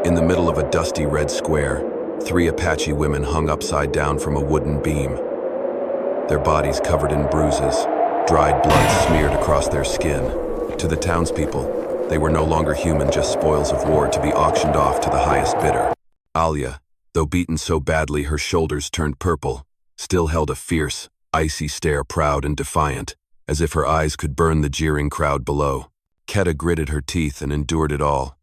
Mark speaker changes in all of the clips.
Speaker 1: In the middle of a dusty red square, three Apache women hung upside down from a wooden beam. Their bodies covered in bruises, dried blood smeared across their skin. To the townspeople, they were no longer human, just spoils of war to be auctioned off to the highest bidder. Alia, though beaten so badly her shoulders turned purple, still held a fierce, icy stare, proud and defiant, as if her eyes could burn the jeering crowd below. Keta gritted her teeth and endured it all,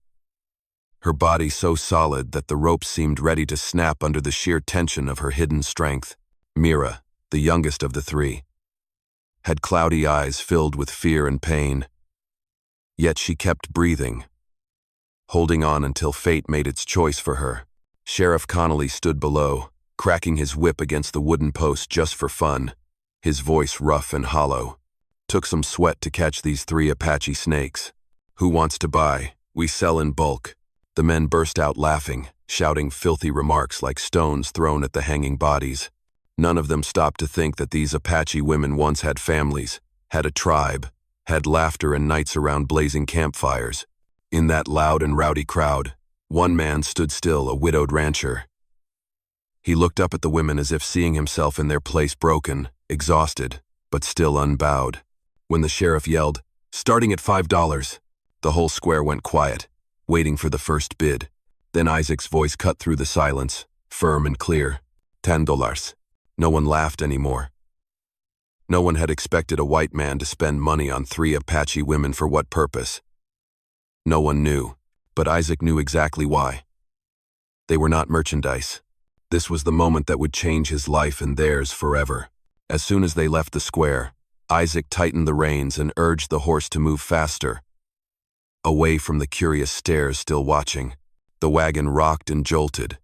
Speaker 1: her body so solid that the ropes seemed ready to snap under the sheer tension of her hidden strength. Mira, the youngest of the three, had cloudy eyes filled with fear and pain. Yet she kept breathing, holding on until fate made its choice for her. Sheriff Connolly stood below, cracking his whip against the wooden post just for fun, his voice rough and hollow. Took some sweat to catch these three Apache snakes. Who wants to buy? We sell in bulk. The men burst out laughing, shouting filthy remarks like stones thrown at the hanging bodies. None of them stopped to think that these Apache women once had families, had a tribe, had laughter and nights around blazing campfires. In that loud and rowdy crowd, one man stood still, a widowed rancher. He looked up at the women as if seeing himself in their place, broken, exhausted, but still unbowed. When the sheriff yelled, "Starting at $5, the whole square went quiet, waiting for the first bid. Then Isaac's voice cut through the silence, firm and clear. $10. No one laughed anymore. No one had expected a white man to spend money on three Apache women. For what purpose? No one knew, but Isaac knew exactly why. They were not merchandise. This was the moment that would change his life and theirs forever. As soon as they left the square, Isaac tightened the reins and urged the horse to move faster, away from the curious stares still watching. The wagon rocked and jolted,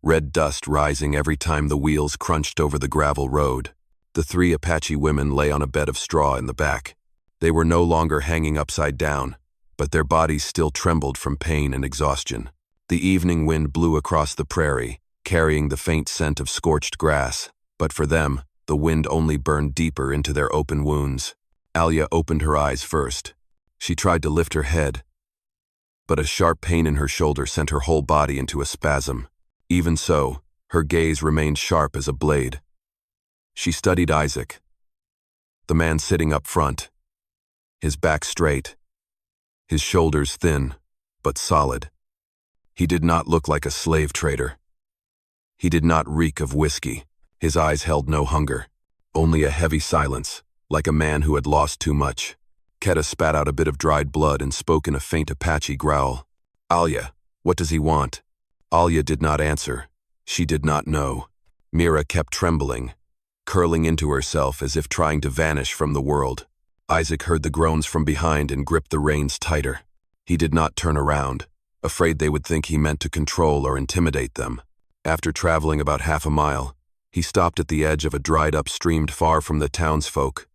Speaker 1: red dust rising every time the wheels crunched over the gravel road. The three Apache women lay on a bed of straw in the back. They were no longer hanging upside down, but their bodies still trembled from pain and exhaustion. The evening wind blew across the prairie, carrying the faint scent of scorched grass, but for them, the wind only burned deeper into their open wounds. Alia opened her eyes first. She tried to lift her head, but a sharp pain in her shoulder sent her whole body into a spasm. Even so, her gaze remained sharp as a blade. She studied Isaac, the man sitting up front, his back straight, his shoulders thin, but solid. He did not look like a slave trader. He did not reek of whiskey. His eyes held no hunger, only a heavy silence, like a man who had lost too much. Keta spat out a bit of dried blood and spoke in a faint Apache growl. "Alia, what does he want?" Alia did not answer. She did not know. Mira kept trembling, curling into herself as if trying to vanish from the world. Isaac heard the groans from behind and gripped the reins tighter. He did not turn around, afraid they would think he meant to control or intimidate them. After traveling about half a mile, he stopped at the edge of a dried-up stream far from the townsfolk,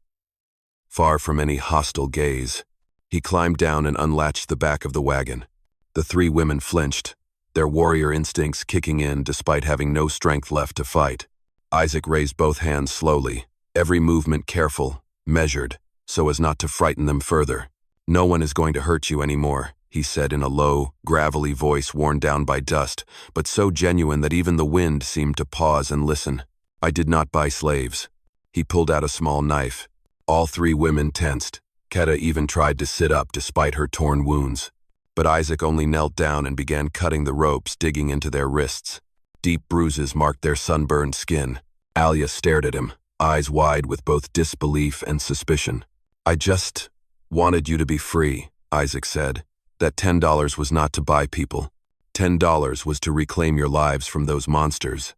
Speaker 1: far from any hostile gaze. He climbed down and unlatched the back of the wagon. The three women flinched, their warrior instincts kicking in despite having no strength left to fight. Isaac raised both hands slowly, every movement careful, measured, so as not to frighten them further. "No one is going to hurt you anymore," he said in a low, gravelly voice worn down by dust, but so genuine that even the wind seemed to pause and listen. "I did not buy slaves." He pulled out a small knife. All three women tensed. Keta even tried to sit up despite her torn wounds. But Isaac only knelt down and began cutting the ropes, digging into their wrists. Deep bruises marked their sunburned skin. Alia stared at him, eyes wide with both disbelief and suspicion. "I just wanted you to be free," Isaac said. "That $10 was not to buy people. $10 was to reclaim your lives from those monsters."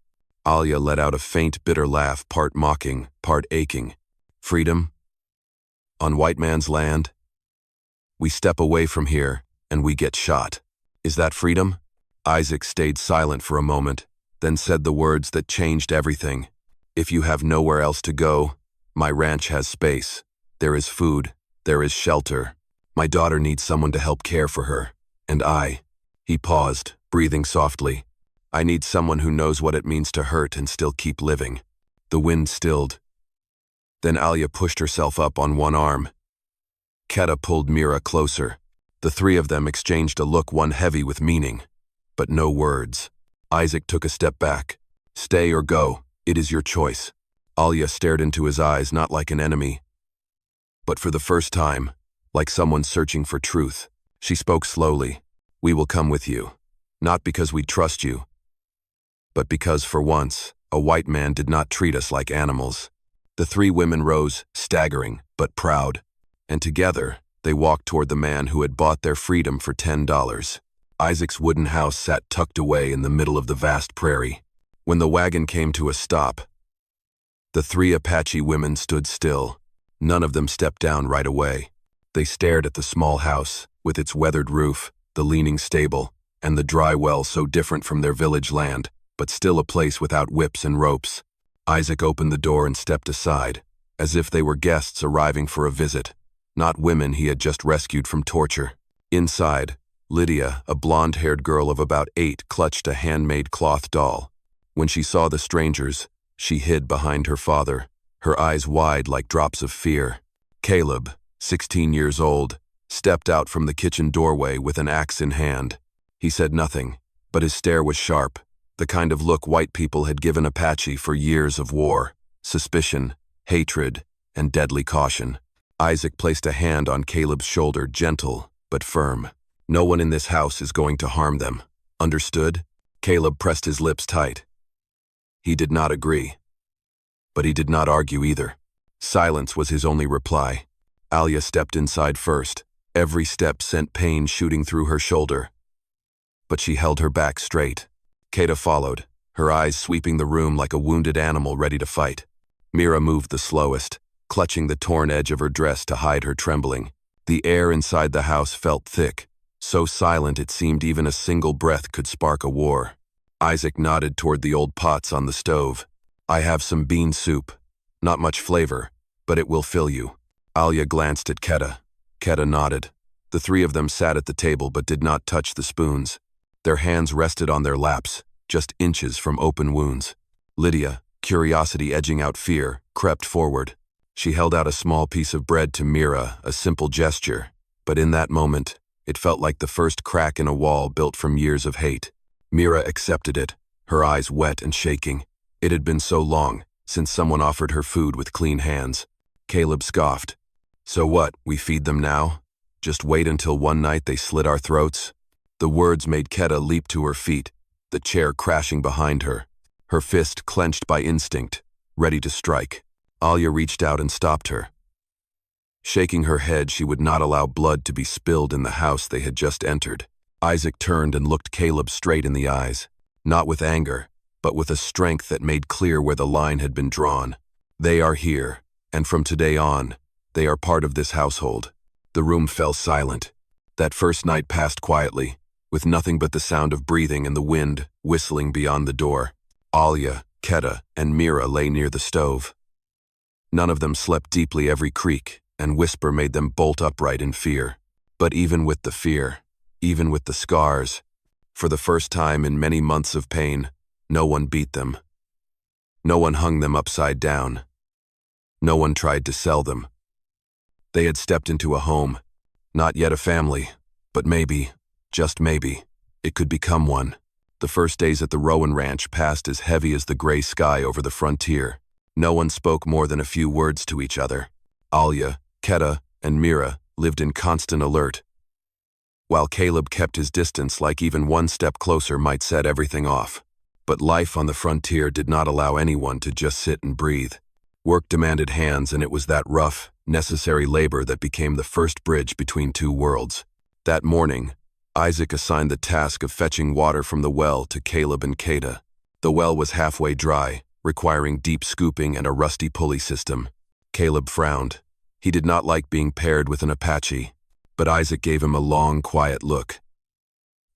Speaker 1: Alia let out a faint, bitter laugh, part mocking, part aching. "Freedom? On white man's land? We step away from here, and we get shot. Is that freedom?" Isaac stayed silent for a moment, then said the words that changed everything. "If you have nowhere else to go, my ranch has space. There is food. There is shelter. My daughter needs someone to help care for her. And He paused, breathing softly. "I need someone who knows what it means to hurt and still keep living." The wind stilled. Then Alia pushed herself up on one arm. Keta pulled Mira closer. The three of them exchanged a look, one heavy with meaning. but no words. Isaac took a step back. "Stay or go, it is your choice." Alia stared into his eyes not like an enemy, but for the first time, like someone searching for truth. She spoke slowly. "We will come with you. Not because we trust you, but because for once, a white man did not treat us like animals." The three women rose, staggering, but proud, and together, they walked toward the man who had bought their freedom for $10. Isaac's wooden house sat tucked away in the middle of the vast prairie. When the wagon came to a stop, the three Apache women stood still. None of them stepped down right away. They stared at the small house, with its weathered roof, the leaning stable, and the dry well so different from their village land, but still a place without whips and ropes. Isaac opened the door and stepped aside, as if they were guests arriving for a visit, not women he had just rescued from torture. Inside, Lydia, a blonde-haired girl of about 8, clutched a handmade cloth doll. When she saw the strangers, she hid behind her father, her eyes wide like drops of fear. Caleb, 16 years old, stepped out from the kitchen doorway with an axe in hand. He said nothing, but his stare was sharp, the kind of look white people had given Apache for years of war, suspicion, hatred, and deadly caution. Isaac placed a hand on Caleb's shoulder, gentle but firm. "No one in this house is going to harm them. Understood?" Caleb pressed his lips tight. He did not agree, but he did not argue either. Silence was his only reply. Alia stepped inside first. Every step sent pain shooting through her shoulder, but she held her back straight. Kata followed, her eyes sweeping the room like a wounded animal ready to fight. Mira moved the slowest, clutching the torn edge of her dress to hide her trembling. The air inside the house felt thick, so silent it seemed even a single breath could spark a war. Isaac nodded toward the old pots on the stove. "I have some bean soup. Not much flavor, but it will fill you." Alia glanced at Keta. Keta nodded. The three of them sat at the table but did not touch the spoons. Their hands rested on their laps, just inches from open wounds. Lydia, curiosity edging out fear, crept forward. She held out a small piece of bread to Mira, a simple gesture, but in that moment, it felt like the first crack in a wall built from years of hate. Mira accepted it, her eyes wet and shaking. It had been so long since someone offered her food with clean hands. Caleb scoffed. "So what, we feed them now? Just wait until one night they slit our throats?" The words made Keta leap to her feet, the chair crashing behind her, her fist clenched by instinct, ready to strike. Alia reached out and stopped her. Shaking her head, she would not allow blood to be spilled in the house they had just entered. Isaac turned and looked Caleb straight in the eyes, not with anger, but with a strength that made clear where the line had been drawn. "They are here, and from today on, they are part of this household." The room fell silent. That first night passed quietly, with nothing but the sound of breathing and the wind whistling beyond the door. Alia, Keta, and Mira lay near the stove. None of them slept deeply. Every creak and whisper made them bolt upright in fear. But even with the fear, even with the scars, for the first time in many months of pain, no one beat them. No one hung them upside down. No one tried to sell them. They had stepped into a home, not yet a family, but maybe, just maybe, it could become one. The first days at the Rowan Ranch passed as heavy as the gray sky over the frontier. No one spoke more than a few words to each other. Alia, Keta, and Mira lived in constant alert, while Caleb kept his distance like even one step closer might set everything off. But life on the frontier did not allow anyone to just sit and breathe. Work demanded hands, and it was that rough, necessary labor that became the first bridge between two worlds. That morning, Isaac assigned the task of fetching water from the well to Caleb and Keta. The well was halfway dry, requiring deep scooping and a rusty pulley system. Caleb frowned. He did not like being paired with an Apache, but Isaac gave him a long, quiet look.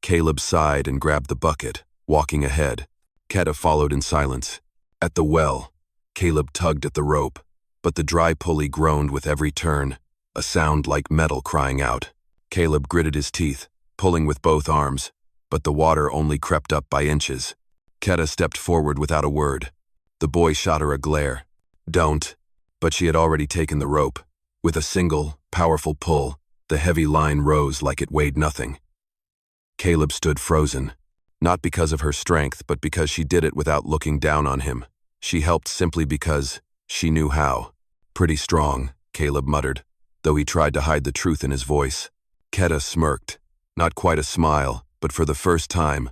Speaker 1: Caleb sighed and grabbed the bucket, walking ahead. Keta followed in silence. At the well, Caleb tugged at the rope, but the dry pulley groaned with every turn, a sound like metal crying out. Caleb gritted his teeth, pulling with both arms, but the water only crept up by inches. Keta stepped forward without a word. The boy shot her a glare. "Don't." But she had already taken the rope. With a single, powerful pull, the heavy line rose like it weighed nothing. Caleb stood frozen. Not because of her strength, but because she did it without looking down on him. She helped simply because she knew how. Pretty strong, Caleb muttered, though he tried to hide the truth in his voice. Keta smirked. Not quite a smile, but for the first time,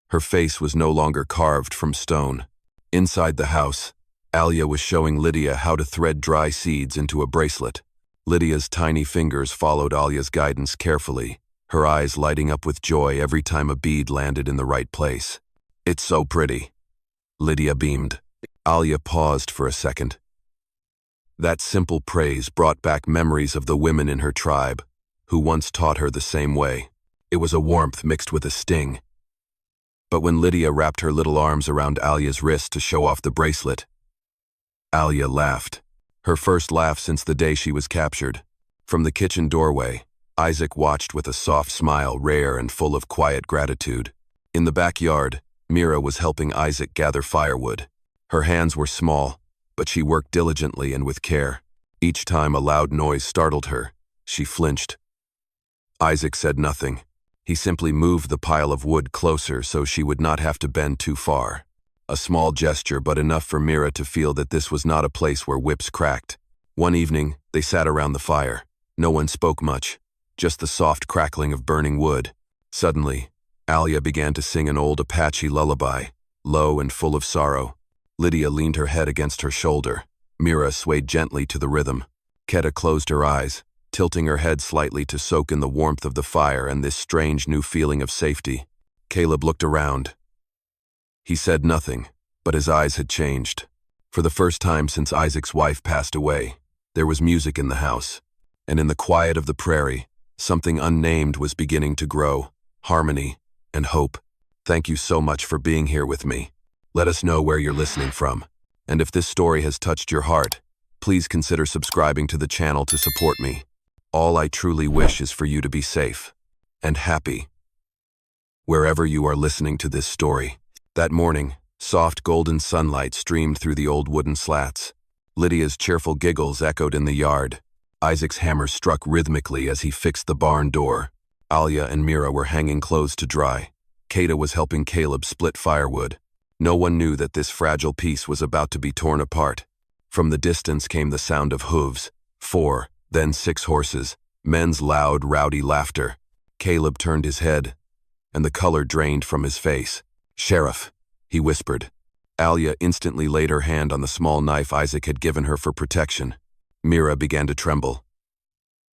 Speaker 1: her face was no longer carved from stone. Inside the house, Alia was showing Lydia how to thread dry seeds into a bracelet. Lydia's tiny fingers followed Alia's guidance carefully, her eyes lighting up with joy every time a bead landed in the right place. "It's so pretty," Lydia beamed. Alia paused for a second. That simple praise brought back memories of the women in her tribe, who once taught her the same way. It was a warmth mixed with a sting. But when Lydia wrapped her little arms around Alia's wrist to show off the bracelet, Alia laughed. Her first laugh since the day she was captured. From the kitchen doorway, Isaac watched with a soft smile, rare and full of quiet gratitude. In the backyard, Mira was helping Isaac gather firewood. Her hands were small, but she worked diligently and with care. Each time a loud noise startled her, she flinched. Isaac said nothing. He simply moved the pile of wood closer so she would not have to bend too far. A small gesture, but enough for Mira to feel that this was not a place where whips cracked. One evening, they sat around the fire. No one spoke much, just the soft crackling of burning wood. Suddenly, Alia began to sing an old Apache lullaby, low and full of sorrow. Lydia leaned her head against her shoulder. Mira swayed gently to the rhythm. Keta closed her eyes, tilting her head slightly to soak in the warmth of the fire and this strange new feeling of safety. Caleb looked around. He said nothing, but his eyes had changed. For the first time since Isaac's wife passed away, there was music in the house. And in the quiet of the prairie, something unnamed was beginning to grow. Harmony and hope. Thank you so much for being here with me. Let us know where you're listening from. And if this story has touched your heart, please consider subscribing to the channel to support me. All I truly wish is for you to be safe and happy wherever you are listening to this story. That morning, soft golden sunlight streamed through the old wooden slats. Lydia's cheerful giggles echoed in the yard. Isaac's hammer struck rhythmically as he fixed the barn door. Alia and Mira were hanging clothes to dry. Keta was helping Caleb split firewood. No one knew that this fragile piece was about to be torn apart. From the distance came the sound of hooves, 4, then 6 horses, men's loud, rowdy laughter. Caleb turned his head, and the color drained from his face. "Sheriff," he whispered. Alia instantly laid her hand on the small knife Isaac had given her for protection. Mira began to tremble.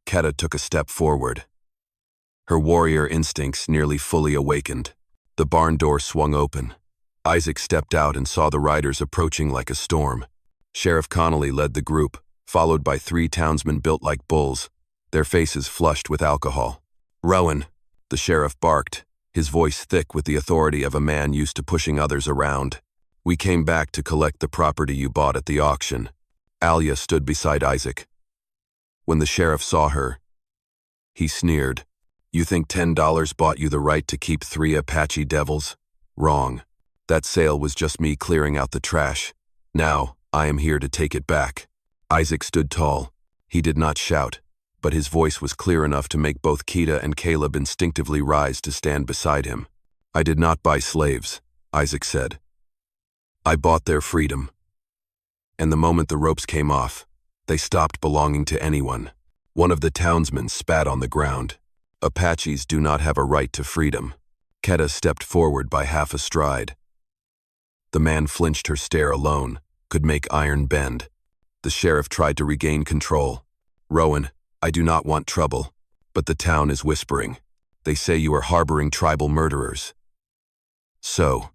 Speaker 1: Keta took a step forward. Her warrior instincts nearly fully awakened. The barn door swung open. Isaac stepped out and saw the riders approaching like a storm. Sheriff Connolly led the group, followed by 3 townsmen built like bulls, their faces flushed with alcohol. "Rowan," the sheriff barked, his voice thick with the authority of a man used to pushing others around. "We came back to collect the property you bought at the auction." Alia stood beside Isaac. When the sheriff saw her, he sneered. "You think $10 bought you the right to keep 3 Apache devils? Wrong. That sale was just me clearing out the trash. Now, I am here to take it back." Isaac stood tall. He did not shout, but his voice was clear enough to make both Keta and Caleb instinctively rise to stand beside him. "I did not buy slaves," Isaac said. "I bought their freedom." And the moment the ropes came off, they stopped belonging to anyone. One of the townsmen spat on the ground. "Apaches do not have a right to freedom." Keta stepped forward by half a stride. The man flinched. Her stare alone could make iron bend. The sheriff tried to regain control. "Rowan, I do not want trouble, but the town is whispering. They say you are harboring tribal murderers. So,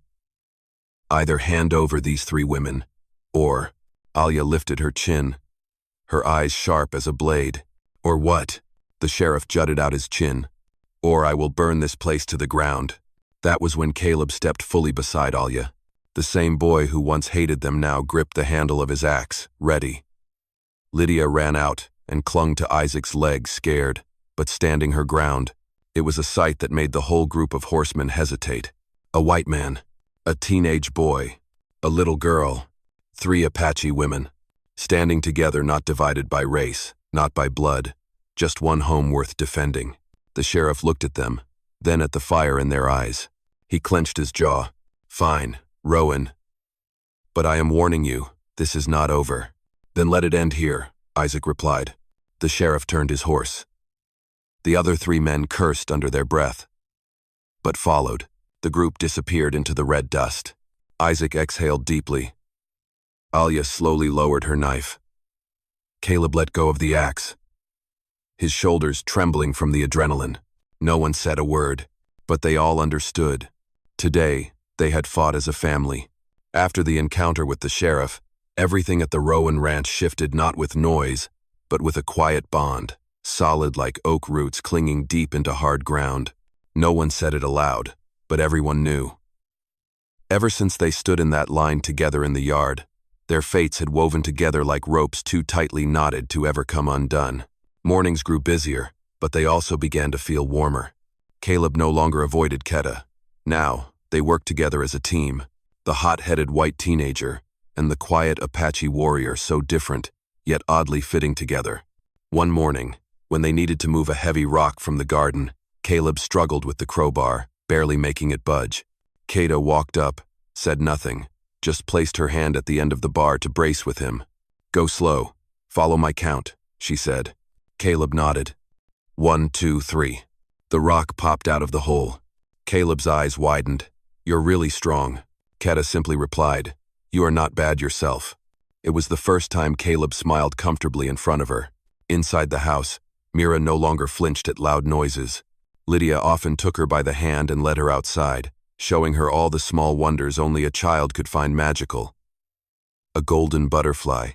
Speaker 1: either hand over these 3 women, or—" Alia lifted her chin, her eyes sharp as a blade. "Or what?" The sheriff jutted out his chin. "Or I will burn this place to the ground." That was when Caleb stepped fully beside Alia. The same boy who once hated them now gripped the handle of his axe, ready. Lydia ran out and clung to Isaac's leg, scared, but standing her ground. It was a sight that made the whole group of horsemen hesitate. A white man, a teenage boy, a little girl, 3 Apache women, standing together, not divided by race, not by blood, just one home worth defending. The sheriff looked at them, then at the fire in their eyes. He clenched his jaw. Fine, Rowan. But I am warning you, this is not over. Then let it end here, Isaac replied. The sheriff turned his horse. The other 3 men cursed under their breath. But followed. The group disappeared into the red dust. Isaac exhaled deeply. Alia slowly lowered her knife. Caleb let go of the axe, his shoulders trembling from the adrenaline. No one said a word, but they all understood. Today, they had fought as a family. After the encounter with the sheriff, everything at the Rowan Ranch shifted not with noise, but with a quiet bond, solid like oak roots clinging deep into hard ground. No one said it aloud, but everyone knew. Ever since they stood in that line together in the yard, their fates had woven together like ropes too tightly knotted to ever come undone. Mornings grew busier, but they also began to feel warmer. Caleb no longer avoided Keta. Now, they worked together as a team, the hot-headed white teenager and the quiet Apache warrior, so different, yet oddly fitting together. One morning, when they needed to move a heavy rock from the garden, Caleb struggled with the crowbar, barely making it budge. Keta walked up, said nothing, just placed her hand at the end of the bar to brace with him. Go slow. Follow my count, she said. Caleb nodded. 1, 2, 3. The rock popped out of the hole. Caleb's eyes widened. You're really strong. Keta simply replied, you are not bad yourself. It was the first time Caleb smiled comfortably in front of her. Inside the house, Mira no longer flinched at loud noises. Lydia often took her by the hand and led her outside, showing her all the small wonders only a child could find magical. A golden butterfly,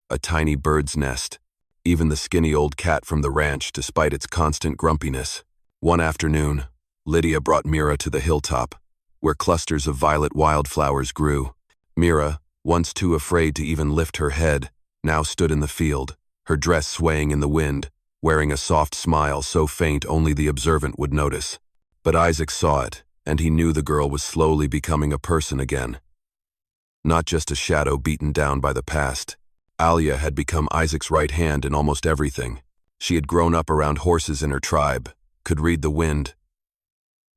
Speaker 1: a tiny bird's nest, even the skinny old cat from the ranch despite its constant grumpiness. One afternoon, Lydia brought Mira to the hilltop, where clusters of violet wildflowers grew. Mira, once too afraid to even lift her head, now stood in the field, her dress swaying in the wind, wearing a soft smile so faint only the observant would notice. But Isaac saw it, and he knew the girl was slowly becoming a person again. Not just a shadow beaten down by the past. Alia had become Isaac's right hand in almost everything. She had grown up around horses in her tribe, could read the wind,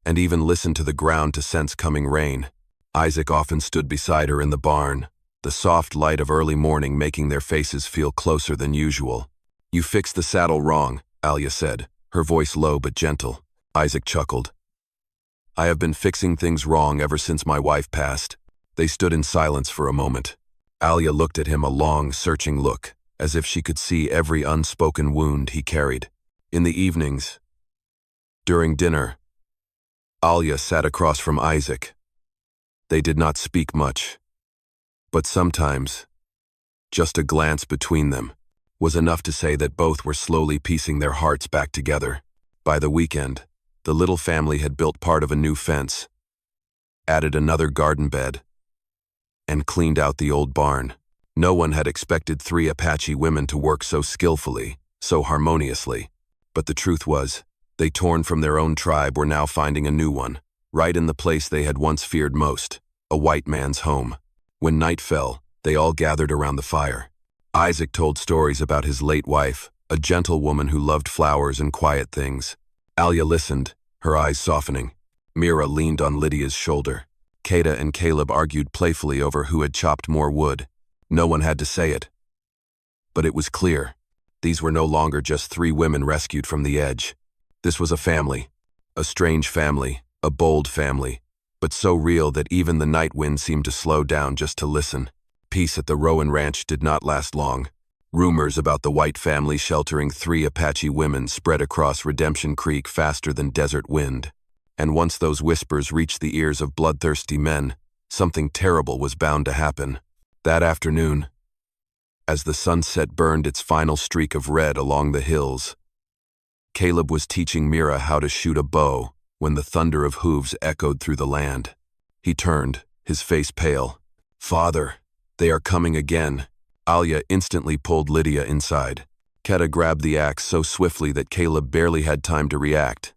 Speaker 1: and even listen to the ground to sense coming rain. Isaac often stood beside her in the barn, the soft light of early morning making their faces feel closer than usual. You fixed the saddle wrong, Alia said, her voice low but gentle. Isaac chuckled. I have been fixing things wrong ever since my wife passed. They stood in silence for a moment. Alia looked at him, a long, searching look, as if she could see every unspoken wound he carried. In the evenings, during dinner, Alia sat across from Isaac. They did not speak much, but sometimes, just a glance between them was enough to say that both were slowly piecing their hearts back together. By the weekend, the little family had built part of a new fence, added another garden bed, and cleaned out the old barn. No one had expected 3 Apache women to work so skillfully, so harmoniously. But the truth was, they torn from their own tribe were now finding a new one, right in the place they had once feared most, a white man's home. When night fell, they all gathered around the fire. Isaac told stories about his late wife, a gentle woman who loved flowers and quiet things. Alia listened, her eyes softening. Mira leaned on Lydia's shoulder. Keta and Caleb argued playfully over who had chopped more wood. No one had to say it, but it was clear. These were no longer just 3 women rescued from the edge. This was a family, a strange family, a bold family, but so real that even the night wind seemed to slow down just to listen. Peace at the Rowan Ranch did not last long. Rumors about the white family sheltering 3 Apache women spread across Redemption Creek faster than desert wind. And once those whispers reached the ears of bloodthirsty men, something terrible was bound to happen. That afternoon, as the sunset burned its final streak of red along the hills, Caleb was teaching Mira how to shoot a bow when the thunder of hooves echoed through the land. He turned, his face pale. Father, they are coming again. Alia instantly pulled Lydia inside. Keta grabbed the axe so swiftly that Caleb barely had time to react.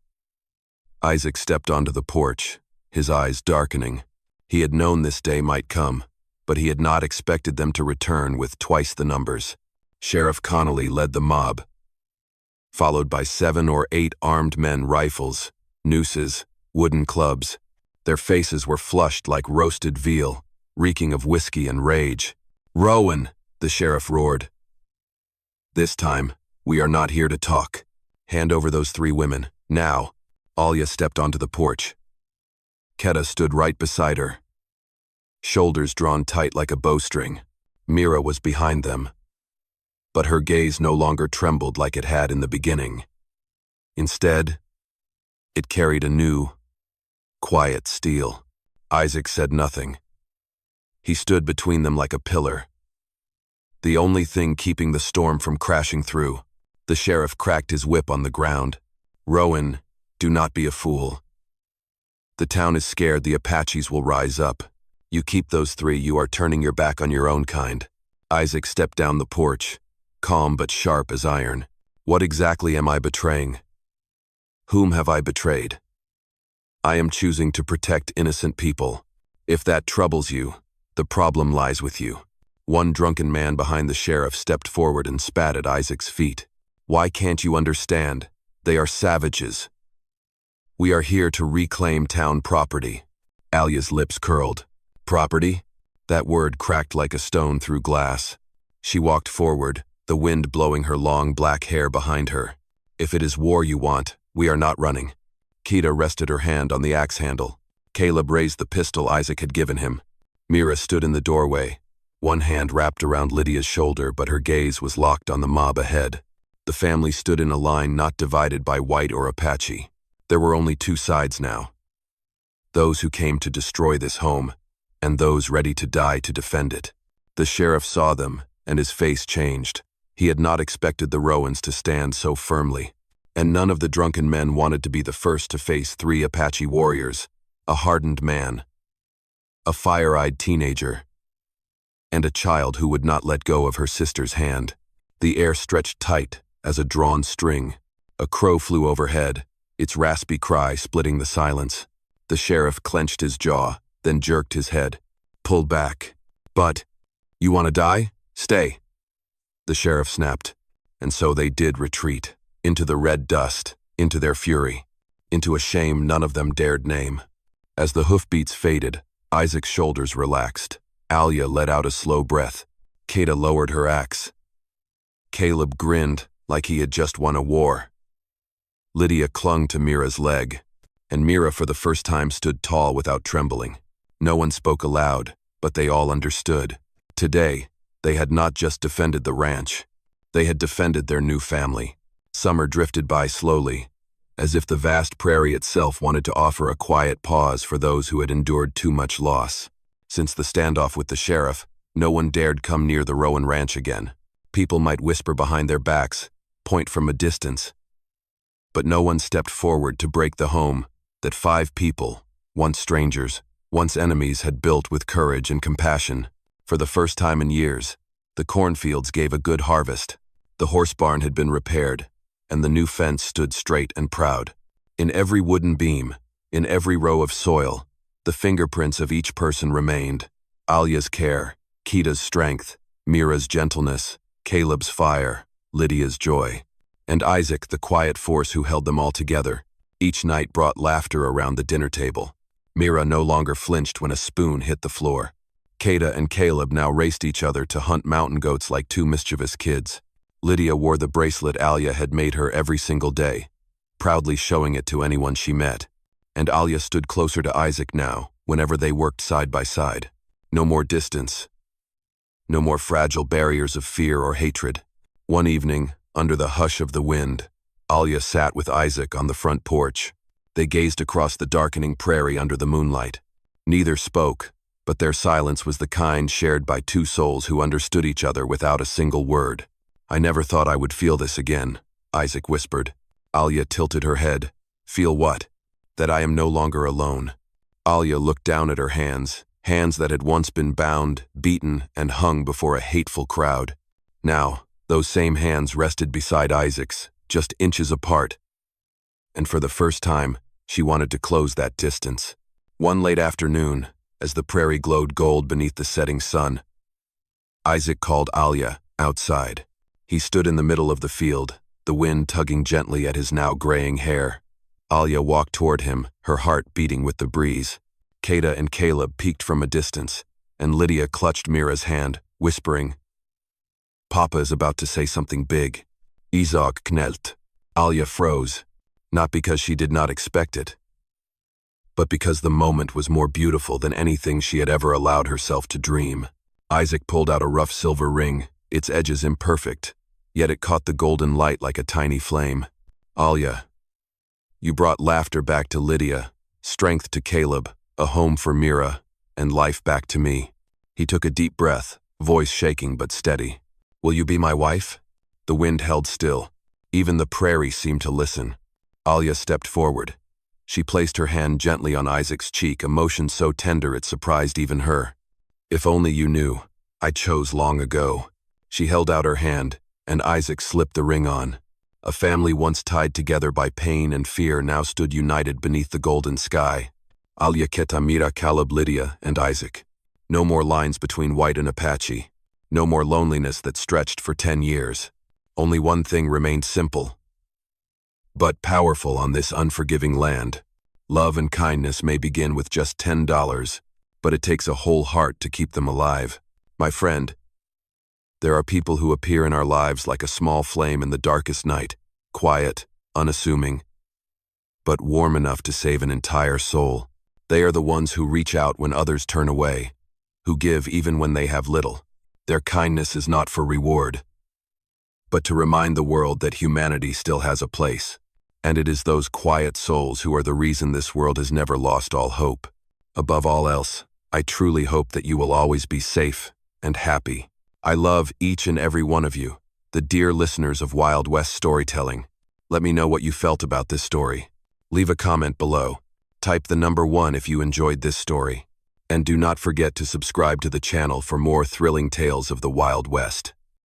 Speaker 1: Isaac stepped onto the porch, his eyes darkening. He had known this day might come, but he had not expected them to return with twice the numbers. Sheriff Connolly led the mob, followed by 7 or 8 armed men, rifles, nooses, wooden clubs. Their faces were flushed like roasted veal, reeking of whiskey and rage. "Rowan!" the sheriff roared. "This time, we are not here to talk. Hand over those 3 women, now." Alia stepped onto the porch. Keta stood right beside her, shoulders drawn tight like a bowstring. Mira was behind them, but her gaze no longer trembled like it had in the beginning. Instead, it carried a new, quiet steel. Isaac said nothing. He stood between them like a pillar, the only thing keeping the storm from crashing through. The sheriff cracked his whip on the ground. "Rowan, do not be a fool. The town is scared the Apaches will rise up. You keep those 3, you are turning your back on your own kind." Isaac stepped down the porch, calm but sharp as iron. "What exactly am I betraying? Whom have I betrayed? I am choosing to protect innocent people. If that troubles you, the problem lies with you." One drunken man behind the sheriff stepped forward and spat at Isaac's feet. "Why can't you understand? They are savages. We are here to reclaim town property." Alia's lips curled. "Property?" That word cracked like a stone through glass. She walked forward, the wind blowing her long black hair behind her. "If it is war you want, we are not running." Keta rested her hand on the axe handle. Caleb raised the pistol Isaac had given him. Mira stood in the doorway, one hand wrapped around Lydia's shoulder, but her gaze was locked on the mob ahead. The family stood in a line not divided by white or Apache. There were only 2 sides now. Those who came to destroy this home, and those ready to die to defend it. The sheriff saw them, and his face changed. He had not expected the Rowans to stand so firmly. And none of the drunken men wanted to be the first to face 3 Apache warriors, a hardened man, a fire-eyed teenager, and a child who would not let go of her sister's hand. The air stretched tight as a drawn string. A crow flew overhead, its raspy cry splitting the silence. The sheriff clenched his jaw, then jerked his head. "Pull back." "But, you want to die? Stay." The sheriff snapped, and so they did retreat, into the red dust, into their fury, into a shame none of them dared name. As the hoofbeats faded, Isaac's shoulders relaxed. Alia let out a slow breath. Keta lowered her axe. Caleb grinned like he had just won a war. Lydia clung to Mira's leg, and Mira for the first time stood tall without trembling. No one spoke aloud, but they all understood. Today, they had not just defended the ranch. They had defended their new family. Summer drifted by slowly, as if the vast prairie itself wanted to offer a quiet pause for those who had endured too much loss. Since the standoff with the sheriff, no one dared come near the Rowan ranch again. People might whisper behind their backs, point from a distance, but no one stepped forward to break the home that 5 people, once strangers, once enemies, had built with courage and compassion. For the first time in years, the cornfields gave a good harvest. The horse barn had been repaired, and the new fence stood straight and proud. In every wooden beam, in every row of soil, the fingerprints of each person remained. Alia's care, Keta's strength, Mira's gentleness, Caleb's fire, Lydia's joy, and Isaac, the quiet force who held them all together. Each night brought laughter around the dinner table. Mira no longer flinched when a spoon hit the floor. Keta and Caleb now raced each other to hunt mountain goats like 2 mischievous kids. Lydia wore the bracelet Alia had made her every single day, proudly showing it to anyone she met. And Alia stood closer to Isaac now, whenever they worked side by side. No more distance. No more fragile barriers of fear or hatred. One evening, under the hush of the wind, Alia sat with Isaac on the front porch. They gazed across the darkening prairie under the moonlight. Neither spoke, but their silence was the kind shared by 2 souls who understood each other without a single word. "I never thought I would feel this again," Isaac whispered. Alia tilted her head. "Feel what?" "That I am no longer alone." Alia looked down at her hands, hands that had once been bound, beaten, and hung before a hateful crowd. Now, those same hands rested beside Isaac's, just inches apart. And for the first time, she wanted to close that distance. One late afternoon, as the prairie glowed gold beneath the setting sun, Isaac called Alia outside. He stood in the middle of the field, the wind tugging gently at his now graying hair. Alia walked toward him, her heart beating with the breeze. Kada and Caleb peeked from a distance, and Lydia clutched Mira's hand, whispering, "Papa is about to say something big." Isaac knelt. Alia froze, not because she did not expect it, but because the moment was more beautiful than anything she had ever allowed herself to dream. Isaac pulled out a rough silver ring, its edges imperfect, yet it caught the golden light like a tiny flame. "Alia, you brought laughter back to Lydia, strength to Caleb, a home for Mira, and life back to me." He took a deep breath, voice shaking but steady. "Will you be my wife?" The wind held still. Even the prairie seemed to listen. Alia stepped forward. She placed her hand gently on Isaac's cheek, a motion so tender it surprised even her. "If only you knew. I chose long ago." She held out her hand, and Isaac slipped the ring on. A family once tied together by pain and fear now stood united beneath the golden sky. Alia Keta Mira Caleb Lydia and Isaac. No more lines between white and Apache. No more loneliness that stretched for 10 years. Only one thing remained simple, but powerful on this unforgiving land. Love and kindness may begin with just $10, but it takes a whole heart to keep them alive. My friend, there are people who appear in our lives like a small flame in the darkest night, quiet, unassuming, but warm enough to save an entire soul. They are the ones who reach out when others turn away, who give even when they have little. Their kindness is not for reward, but to remind the world that humanity still has a place. And it is those quiet souls who are the reason this world has never lost all hope. Above all else, I truly hope that you will always be safe and happy. I love each and every one of you, the dear listeners of Wild West Storytelling. Let me know what you felt about this story. Leave a comment below. Type the number 1 if you enjoyed this story. And do not forget to subscribe to the channel for more thrilling tales of the Wild West.